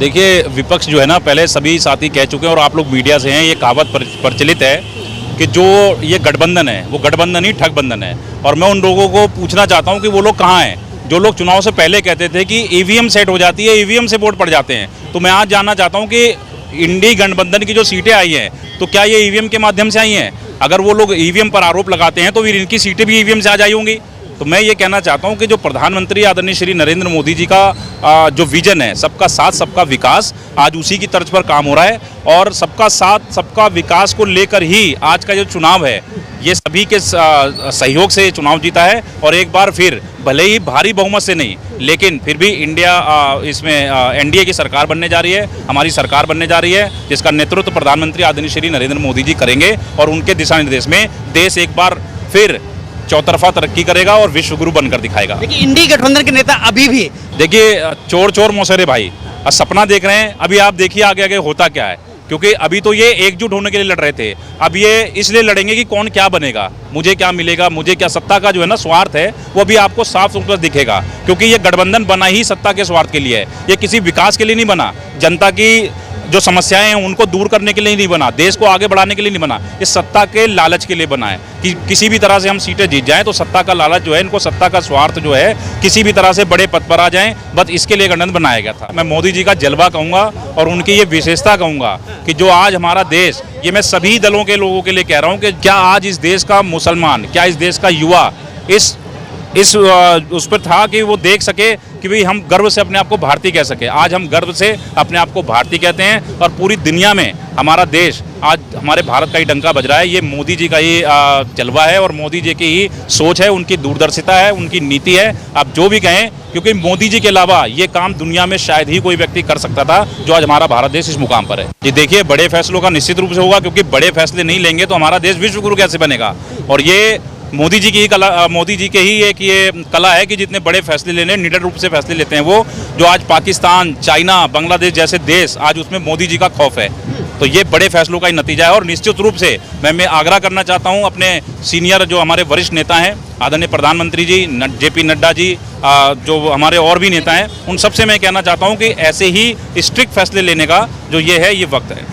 देखिए, विपक्ष जो है ना, पहले सभी साथी कह चुके हैं और आप लोग मीडिया से हैं, ये कहावत प्रचलित है कि जो ये गठबंधन है वो गठबंधन ही ठगबंधन है। और मैं उन लोगों को पूछना चाहता हूं कि वो लोग कहां हैं जो लोग चुनाव से पहले कहते थे कि ईवीएम सेट हो जाती है, ईवीएम से वोट पड़ जाते हैं। तो मैं आज जानना चाहता हूं कि इंडी गठबंधन की जो सीटें आई हैं तो क्या ये ईवीएम के माध्यम से आई हैं? अगर वो लोग ईवीएम पर आरोप लगाते हैं तो फिर इनकी सीटें भी ईवीएम से आ जाई होंगी। तो मैं ये कहना चाहता हूं कि जो प्रधानमंत्री आदरणीय श्री नरेंद्र मोदी जी का जो विजन है, सबका साथ सबका विकास, आज उसी की तर्ज पर काम हो रहा है। और सबका साथ सबका विकास को लेकर ही आज का जो चुनाव है ये सभी के सहयोग से चुनाव जीता है। और एक बार फिर भले ही भारी बहुमत से नहीं, लेकिन फिर भी इंडिया इसमें एनडीए की सरकार बनने जा रही है, हमारी सरकार बनने जा रही है, जिसका नेतृत्व प्रधानमंत्री आदरणीय श्री नरेंद्र मोदी जी करेंगे। और उनके दिशा निर्देश में देश एक बार फिर चौतरफा तरक्की करेगा और विश्व गुरु बनकर दिखाएगा। देखिए, इंडी गठबंधन के नेता अभी भी देखिए, चोर चोर मौसेरे भाई सपना देख रहे हैं। अभी आप देखिए आगे आगे होता क्या है, क्योंकि अभी तो ये एकजुट होने के लिए लड़ रहे थे, अब ये इसलिए लड़ेंगे कि कौन क्या बनेगा, मुझे क्या मिलेगा, मुझे क्या। सत्ता का जो है ना स्वार्थ है वो भी आपको साफ सुथरा दिखेगा, क्योंकि ये गठबंधन बना ही सत्ता के स्वार्थ के लिए है। ये किसी विकास के लिए नहीं बना, जनता की जो समस्याएं हैं उनको दूर करने के लिए नहीं बना, देश को आगे बढ़ाने के लिए नहीं बना, ये सत्ता के लालच के लिए बना है कि किसी भी तरह से हम सीटें जीत जाएं। तो सत्ता का लालच जो है, इनको सत्ता का स्वार्थ जो है, किसी भी तरह से बड़े पद पर आ जाएं, बस इसके लिए गठबंधन बनाया गया था। मैं मोदी जी का जलवा कहूँगा और उनकी ये विशेषता कहूँगा कि जो आज हमारा देश, ये मैं सभी दलों के लोगों के लिए कह रहा हूँ कि क्या आज इस देश का मुसलमान, क्या इस देश का युवा उस पर था कि वो देख सके कि भाई हम गर्व से अपने आप को भारतीय कह सके। आज हम गर्व से अपने आप को भारतीय कहते हैं और पूरी दुनिया में हमारा देश आज हमारे भारत का ही डंका बज रहा है। ये मोदी जी का ही जलवा है और मोदी जी की ही सोच है, उनकी दूरदर्शिता है, उनकी नीति है, आप जो भी कहें, क्योंकि मोदी जी के अलावा ये काम दुनिया में शायद ही कोई व्यक्ति कर सकता था जो आज हमारा भारत देश इस मुकाम पर है। ये देखिए, बड़े फैसलों का निश्चित रूप से होगा, क्योंकि बड़े फैसले नहीं लेंगे तो हमारा देश विश्व गुरु कैसे बनेगा। और ये मोदी जी की ही कला, मोदी जी के ही एक ये कला है कि जितने बड़े फैसले लेने, निडर रूप से फैसले लेते हैं वो। जो आज पाकिस्तान, चाइना, बांग्लादेश जैसे देश, आज उसमें मोदी जी का खौफ है। तो ये बड़े फैसलों का ही नतीजा है। और निश्चित रूप से मैं आग्रह करना चाहता हूँ अपने सीनियर जो हमारे वरिष्ठ नेता हैं, आदरणीय प्रधानमंत्री जी, जेपी नड्डा जी, जो हमारे और भी नेता हैं, उन सबसे मैं कहना चाहता हूँ कि ऐसे ही स्ट्रिक्ट फैसले लेने का जो ये है, ये वक्त है।